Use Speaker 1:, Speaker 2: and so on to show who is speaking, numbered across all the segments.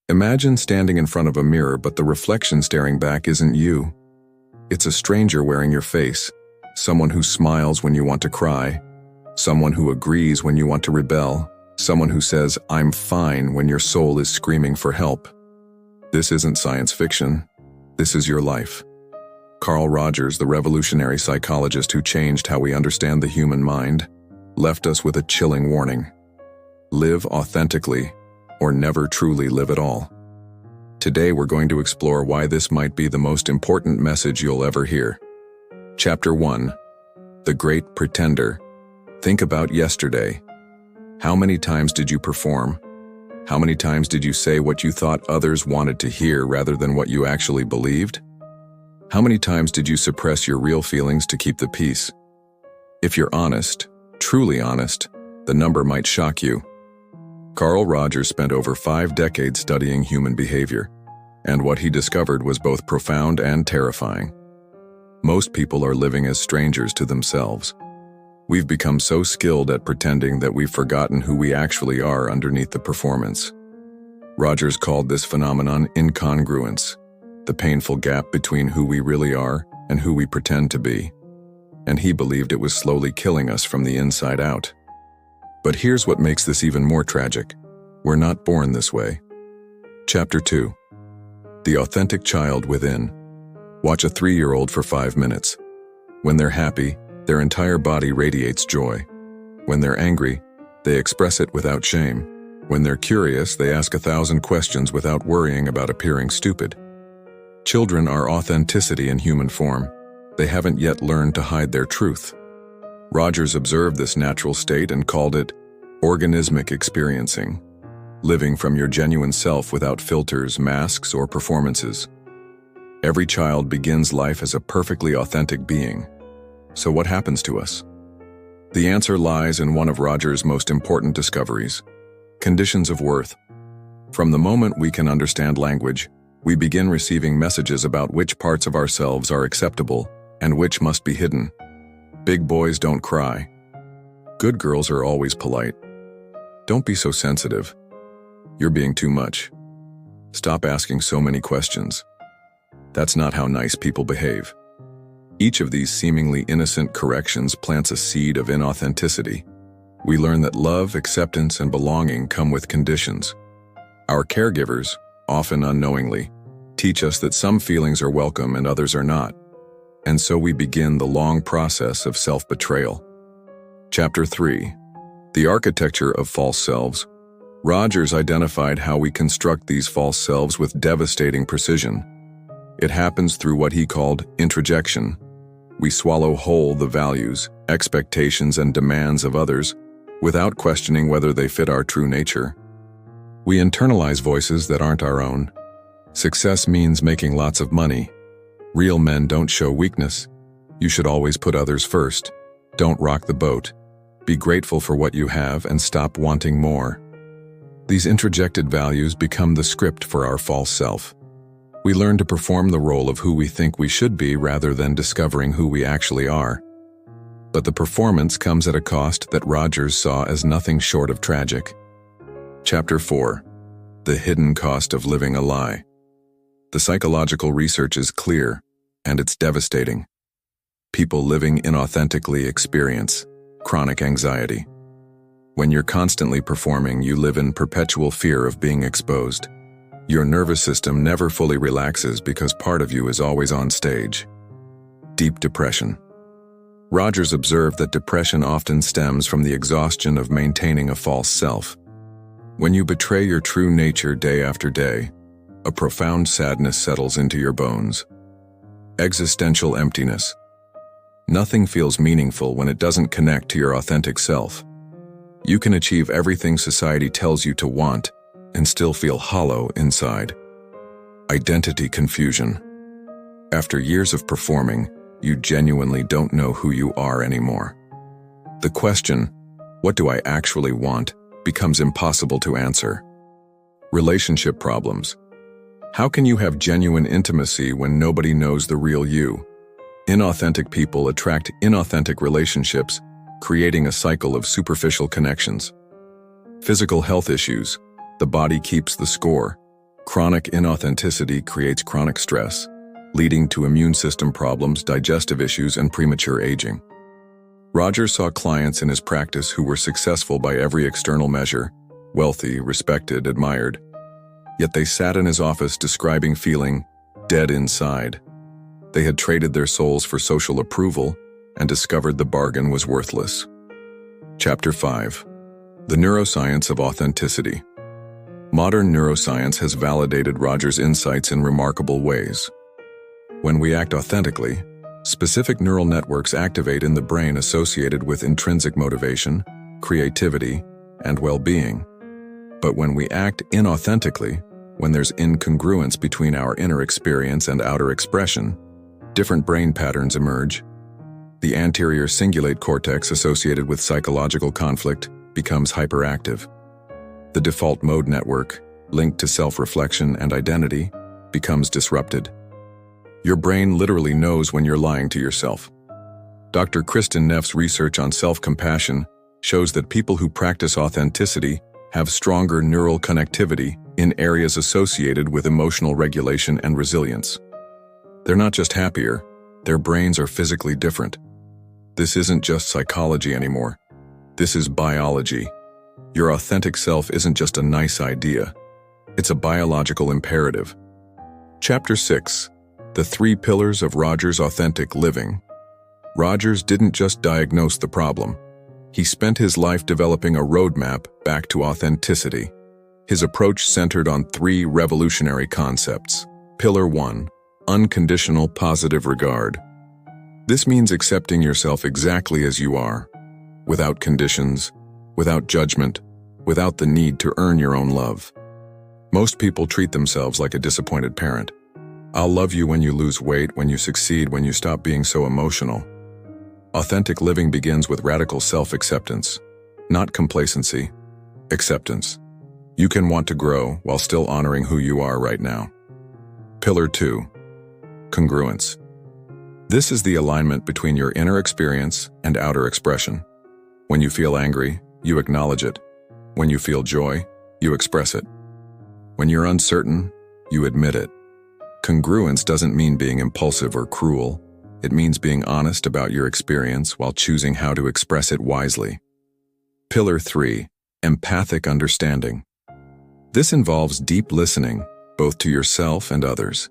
Speaker 1: Imagine standing in front of a mirror, but the reflection staring back isn't you. It's a stranger wearing your face, someone who smiles when you want to cry, someone who agrees when you want to rebel, someone who says, "I'm fine," when your soul is screaming for help. This isn't science fiction. This is your life. Carl Rogers, the revolutionary psychologist who changed how we understand the human mind, left us with a chilling warning. Live authentically, or never truly live at all. Today we're going to explore why this might be the most important message you'll ever hear. Chapter 1. The Great Pretender. Think about yesterday. How many times did you perform? How many times did you say what you thought others wanted to hear rather than what you actually believed? How many times did you suppress your real feelings to keep the peace? If you're honest, truly honest, the number might shock you. Carl Rogers spent over 5 decades studying human behavior, and what he discovered was both profound and terrifying. Most people are living as strangers to themselves. We've become so skilled at pretending that we've forgotten who we actually are underneath the performance. Rogers called this phenomenon incongruence, the painful gap between who we really are and who we pretend to be. And he believed it was slowly killing us from the inside out. But here's what makes this even more tragic. We're not born this way. Chapter 2. The Authentic Child Within. Watch a 3-year-old for 5 minutes. When they're happy, their entire body radiates joy. When they're angry, they express it without shame. When they're curious, they ask 1,000 questions without worrying about appearing stupid. Children are authenticity in human form. They haven't yet learned to hide their truth. Rogers observed this natural state and called it organismic experiencing, living from your genuine self without filters, masks, or performances. Every child begins life as a perfectly authentic being. So what happens to us? The answer lies in one of Rogers' most important discoveries: conditions of worth. From the moment we can understand language, we begin receiving messages about which parts of ourselves are acceptable and which must be hidden. Big boys don't cry. Good girls are always polite. Don't be so sensitive. You're being too much. Stop asking so many questions. That's not how nice people behave. Each of these seemingly innocent corrections plants a seed of inauthenticity. We learn that love, acceptance, and belonging come with conditions. Our caregivers, often unknowingly, teach us that some feelings are welcome and others are not. And so we begin the long process of self-betrayal. Chapter 3. The Architecture of False Selves. Rogers identified how we construct these false selves with devastating precision. It happens through what he called introjection. We swallow whole the values, expectations, and demands of others without questioning whether they fit our true nature. We internalize voices that aren't our own. Success means making lots of money. Real men don't show weakness. You should always put others first. Don't rock the boat. Be grateful for what you have and stop wanting more. These introjected values become the script for our false self. We learn to perform the role of who we think we should be rather than discovering who we actually are. But the performance comes at a cost that Rogers saw as nothing short of tragic. Chapter 4. The Hidden Cost of Living a Lie. The psychological research is clear, and it's devastating. People living inauthentically experience chronic anxiety. When you're constantly performing, you live in perpetual fear of being exposed. Your nervous system never fully relaxes because part of you is always on stage. Deep depression. Rogers observed that depression often stems from the exhaustion of maintaining a false self. When you betray your true nature day after day, a profound sadness settles into your bones. Existential emptiness. Nothing feels meaningful when it doesn't connect to your authentic self. You can achieve everything society tells you to want and still feel hollow inside. Identity confusion. After years of performing, you genuinely don't know who you are anymore. The question, "What do I actually want?" becomes impossible to answer. Relationship problems. How can you have genuine intimacy when nobody knows the real you? Inauthentic people attract inauthentic relationships, creating a cycle of superficial connections. Physical health issues. The body keeps the score. Chronic inauthenticity creates chronic stress, leading to immune system problems, digestive issues, and premature aging. Rogers saw clients in his practice who were successful by every external measure, wealthy, respected, admired. Yet they sat in his office describing feeling dead inside. They had traded their souls for social approval and discovered the bargain was worthless. Chapter 5. The Neuroscience of Authenticity. Modern neuroscience has validated Rogers' insights in remarkable ways. When we act authentically, specific neural networks activate in the brain associated with intrinsic motivation, creativity, and well-being. But when we act inauthentically, when there's incongruence between our inner experience and outer expression, different brain patterns emerge. The anterior cingulate cortex associated with psychological conflict becomes hyperactive. The default mode network, linked to self-reflection and identity, becomes disrupted. Your brain literally knows when you're lying to yourself. Dr. Kristin Neff's research on self-compassion shows that people who practice authenticity have stronger neural connectivity in areas associated with emotional regulation and resilience. They're not just happier, their brains are physically different. This isn't just psychology anymore. This is biology. Your authentic self isn't just a nice idea. It's a biological imperative. Chapter 6. The 3 Pillars of Rogers' Authentic Living. Rogers didn't just diagnose the problem. He spent his life developing a roadmap back to authenticity. His approach centered on 3 revolutionary concepts. Pillar 1. Unconditional positive regard. This means accepting yourself exactly as you are, without conditions, without judgment, without the need to earn your own love. Most people treat themselves like a disappointed parent. I'll love you when you lose weight, when you succeed, when you stop being so emotional. Authentic living begins with radical self-acceptance, not complacency, acceptance. You can want to grow while still honoring who you are right now. Pillar 2. Congruence. This is the alignment between your inner experience and outer expression. When you feel angry, you acknowledge it. When you feel joy, you express it. When you're uncertain, you admit it. Congruence doesn't mean being impulsive or cruel. It means being honest about your experience while choosing how to express it wisely. Pillar 3. Empathic understanding. This involves deep listening, both to yourself and others.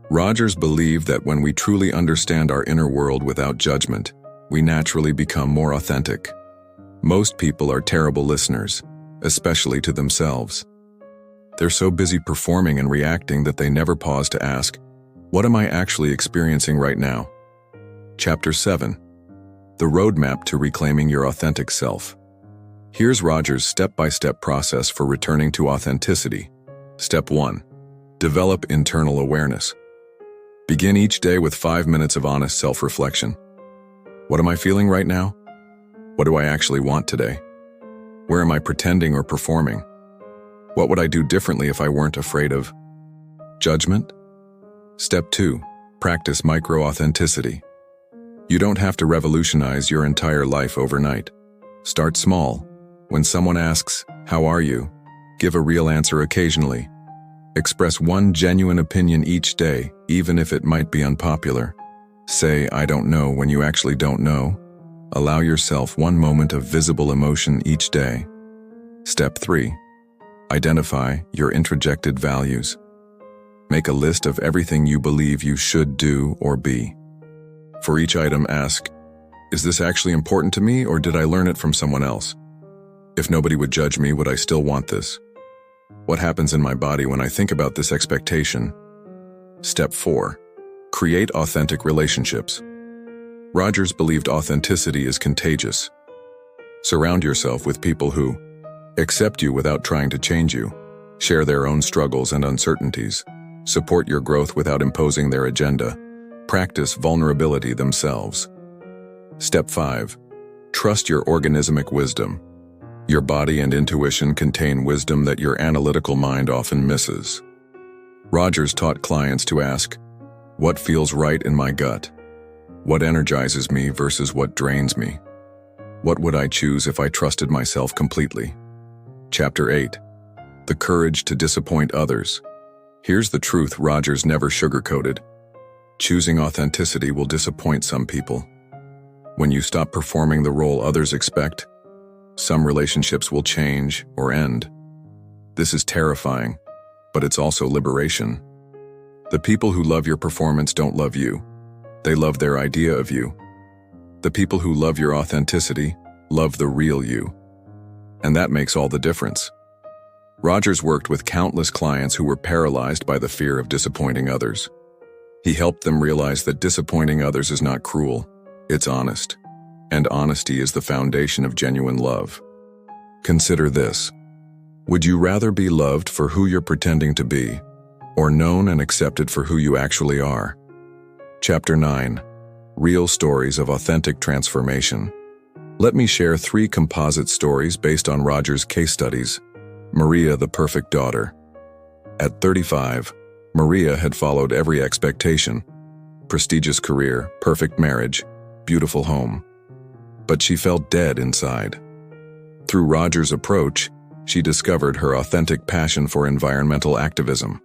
Speaker 1: Rogers believed that when we truly understand our inner world without judgment, we naturally become more authentic. Most people are terrible listeners, especially to themselves. They're so busy performing and reacting that they never pause to ask, what am I actually experiencing right now? Chapter 7. The Roadmap to Reclaiming Your Authentic Self. Here's Rogers' step-by-step process for returning to authenticity. Step 1. Develop internal awareness. Begin each day with 5 minutes of honest self-reflection. What am I feeling right now? What do I actually want today? Where am I pretending or performing? What would I do differently if I weren't afraid of judgment? Step 2. Practice micro-authenticity. You don't have to revolutionize your entire life overnight. Start small. When someone asks, "How are you?" give a real answer occasionally. Express one genuine opinion each day, even if it might be unpopular. Say, "I don't know," when you actually don't know. Allow yourself one moment of visible emotion each day. Step 3. Identify your introjected values. Make a list of everything you believe you should do or be. For each item, ask, is this actually important to me, or did I learn it from someone else? If nobody would judge me, would I still want this? What happens in my body when I think about this expectation? Step 4. Create authentic relationships. Rogers believed authenticity is contagious. Surround yourself with people who accept you without trying to change you, share their own struggles and uncertainties, support your growth without imposing their agenda, practice vulnerability themselves. Step 5. Trust your organismic wisdom. Your body and intuition contain wisdom that your analytical mind often misses. Rogers taught clients to ask, what feels right in my gut? What energizes me versus what drains me? What would I choose if I trusted myself completely? Chapter 8. The Courage to Disappoint Others. Here's the truth Rogers never sugarcoated. Choosing authenticity will disappoint some people. When you stop performing the role others expect, some relationships will change or end. This is terrifying, but it's also liberation. The people who love your performance don't love you. They love their idea of you. The people who love your authenticity love the real you. And that makes all the difference. Rogers worked with countless clients who were paralyzed by the fear of disappointing others. He helped them realize that disappointing others is not cruel, it's honest. And honesty is the foundation of genuine love. Consider this. Would you rather be loved for who you're pretending to be, or known and accepted for who you actually are? Chapter 9. Real Stories of Authentic Transformation. Let me share 3 composite stories based on Rogers' case studies. Maria, the perfect daughter. At 35, Maria had followed every expectation. Prestigious career, perfect marriage, beautiful home. But she felt dead inside. Through Rogers' approach, she discovered her authentic passion for environmental activism.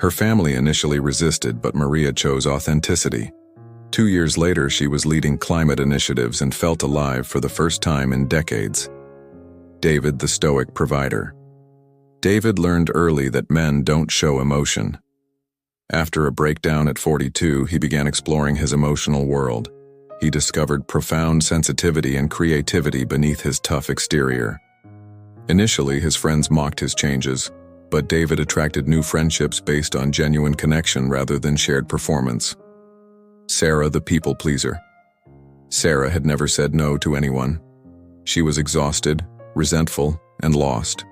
Speaker 1: Her family initially resisted, but Maria chose authenticity. 2 years later, she was leading climate initiatives and felt alive for the first time in decades. David, the stoic provider. David learned early that men don't show emotion. After a breakdown at 42, he began exploring his emotional world. He discovered profound sensitivity and creativity beneath his tough exterior. Initially, his friends mocked his changes, but David attracted new friendships based on genuine connection rather than shared performance. Sarah, the people pleaser. Sarah had never said no to anyone. She was exhausted, resentful, and lost.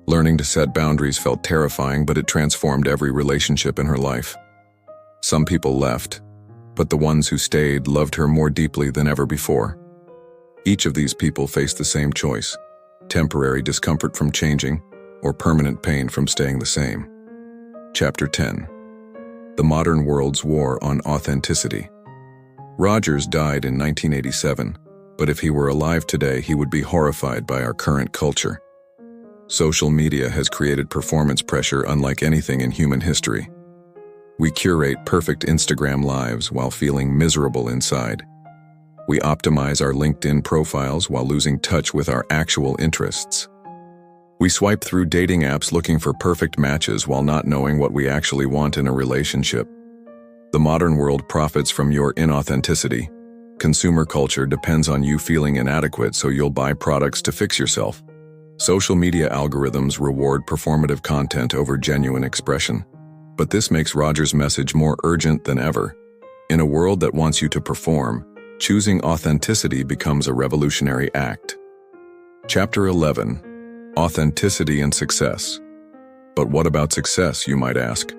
Speaker 1: Learning to set boundaries felt terrifying, but it transformed every relationship in her life. Some people left, but the ones who stayed loved her more deeply than ever before. Each of these people faced the same choice: temporary discomfort from changing, or permanent pain from staying the same. Chapter 10. The Modern World's War on Authenticity. Rogers died in 1987, but if he were alive today, he would be horrified by our current culture. Social media has created performance pressure unlike anything in human history. We curate perfect Instagram lives while feeling miserable inside. We optimize our LinkedIn profiles while losing touch with our actual interests. We swipe through dating apps looking for perfect matches while not knowing what we actually want in a relationship. The modern world profits from your inauthenticity. Consumer culture depends on you feeling inadequate, so you'll buy products to fix yourself. Social media algorithms reward performative content over genuine expression. But this makes Rogers' message more urgent than ever. In a world that wants you to perform, choosing authenticity becomes a revolutionary act. Chapter 11. Authenticity and Success. But what about success, you might ask?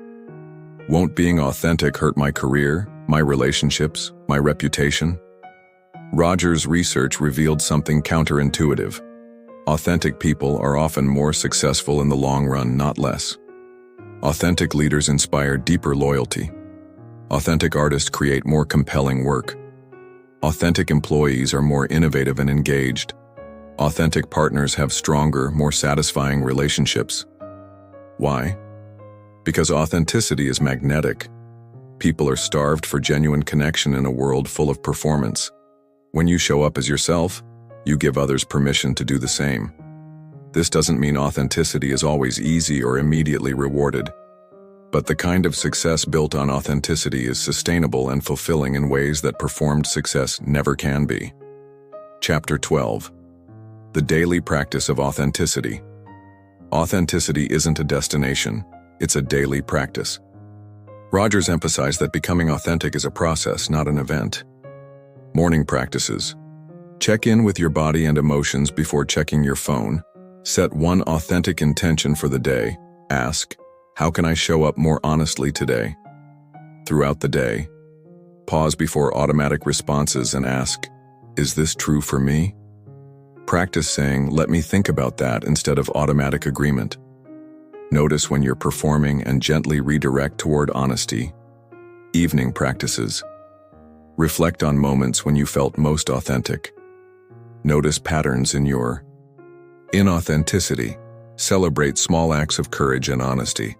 Speaker 1: Won't being authentic hurt my career, my relationships, my reputation? Rogers' research revealed something counterintuitive. Authentic people are often more successful in the long run, not less. Authentic leaders inspire deeper loyalty. Authentic artists create more compelling work. Authentic employees are more innovative and engaged. Authentic partners have stronger, more satisfying relationships. Why? Because authenticity is magnetic. People are starved for genuine connection in a world full of performance. When you show up as yourself, you give others permission to do the same. This doesn't mean authenticity is always easy or immediately rewarded. But the kind of success built on authenticity is sustainable and fulfilling in ways that performed success never can be. Chapter 12. The Daily Practice of Authenticity. Authenticity isn't a destination, it's a daily practice. Rogers emphasized that becoming authentic is a process, not an event. Morning practices. Check in with your body and emotions before checking your phone. Set one authentic intention for the day. Ask, how can I show up more honestly today? Throughout the day, pause before automatic responses and ask, is this true for me? Practice saying, let me think about that, instead of automatic agreement. Notice when you're performing and gently redirect toward honesty. Evening practices. Reflect on moments when you felt most authentic. Notice patterns in your inauthenticity. Celebrate small acts of courage and honesty.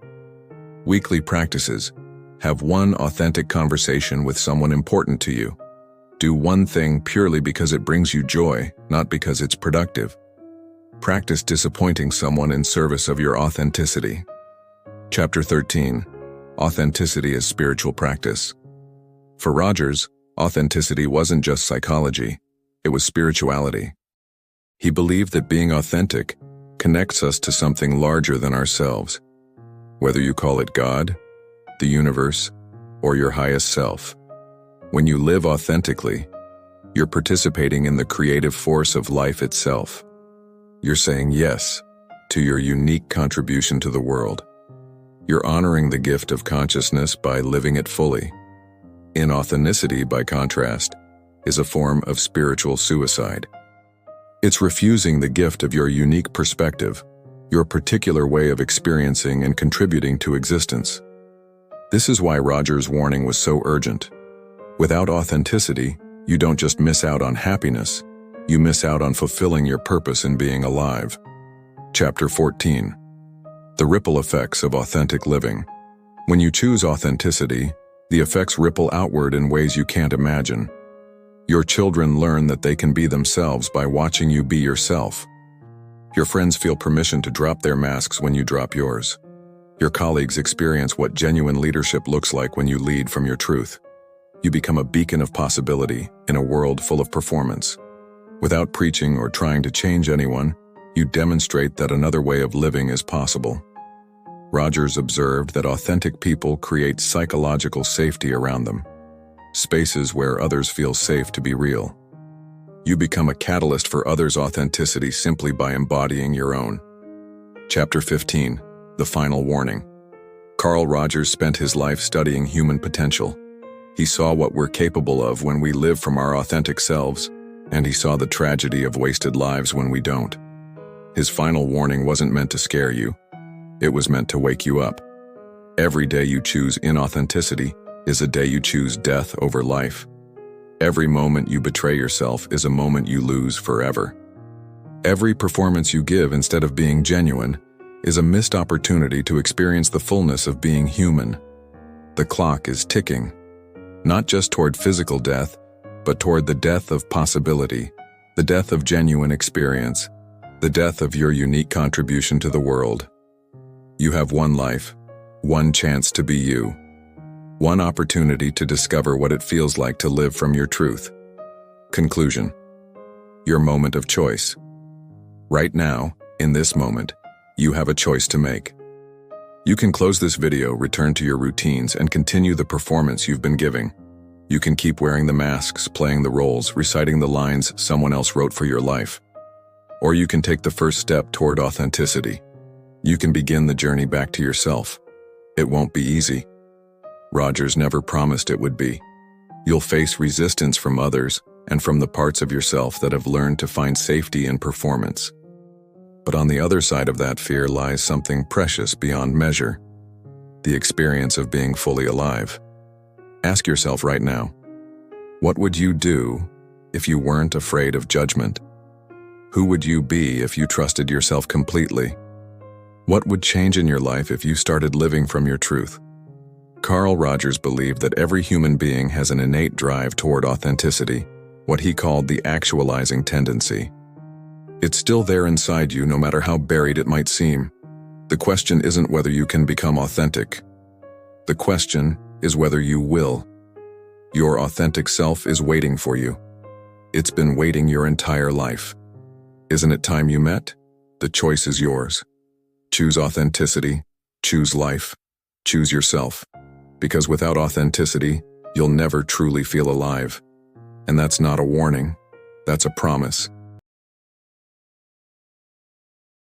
Speaker 1: Weekly practices. Have one authentic conversation with someone important to you. Do one thing purely because it brings you joy, not because it's productive. Practice disappointing someone in service of your authenticity. Chapter 13. Authenticity as spiritual practice. For Rogers, authenticity wasn't just psychology, it was spirituality. He believed that being authentic connects us to something larger than ourselves. Whether you call it God, the universe, or your highest self. When you live authentically, you're participating in the creative force of life itself. You're saying yes to your unique contribution to the world. You're honoring the gift of consciousness by living it fully. Inauthenticity, by contrast, is a form of spiritual suicide. It's refusing the gift of your unique perspective, your particular way of experiencing and contributing to existence. This is why Rogers' warning was so urgent. Without authenticity, you don't just miss out on happiness, you miss out on fulfilling your purpose in being alive. Chapter 14. The ripple effects of authentic living. When you choose authenticity, the effects ripple outward in ways you can't imagine. Your children learn that they can be themselves by watching you be yourself. Your friends feel permission to drop their masks when you drop yours. Your colleagues experience what genuine leadership looks like when you lead from your truth. You become a beacon of possibility in a world full of performance. Without preaching or trying to change anyone, you demonstrate that another way of living is possible. Rogers observed that authentic people create psychological safety around them, spaces where others feel safe to be real. You become a catalyst for others' authenticity simply by embodying your own. Chapter 15. The final warning. Carl Rogers spent his life studying human potential. He saw what we're capable of when we live from our authentic selves, and he saw the tragedy of wasted lives when we don't. His final warning wasn't meant to scare you. It was meant to wake you up. Every day you choose inauthenticity is a day you choose death over life. Every moment you betray yourself is a moment you lose forever. Every performance you give instead of being genuine is a missed opportunity to experience the fullness of being human. The clock is ticking, not just toward physical death, but toward the death of possibility, the death of genuine experience, the death of your unique contribution to the world. You have one life, one chance to be you, one opportunity to discover what it feels like to live from your truth. Conclusion. Your moment of choice. Right now, in this moment, you have a choice to make. You can close this video, return to your routines, and continue the performance you've been giving. You can keep wearing the masks, playing the roles, reciting the lines someone else wrote for your life. Or you can take the first step toward authenticity. You can begin the journey back to yourself. It won't be easy. Rogers never promised it would be. You'll face resistance from others and from the parts of yourself that have learned to find safety in performance. But on the other side of that fear lies something precious beyond measure, the experience of being fully alive. Ask yourself right now, what would you do if you weren't afraid of judgment? Who would you be if you trusted yourself completely? What would change in your life if you started living from your truth? Carl Rogers believed that every human being has an innate drive toward authenticity, what he called the actualizing tendency. It's still there inside you, no matter how buried it might seem. The question isn't whether you can become authentic. The question is whether you will. Your authentic self is waiting for you. It's been waiting your entire life. Isn't it time you met? The choice is yours. Choose authenticity, choose life, choose yourself. Because without authenticity, you'll never truly feel alive. And that's not a warning, that's a promise.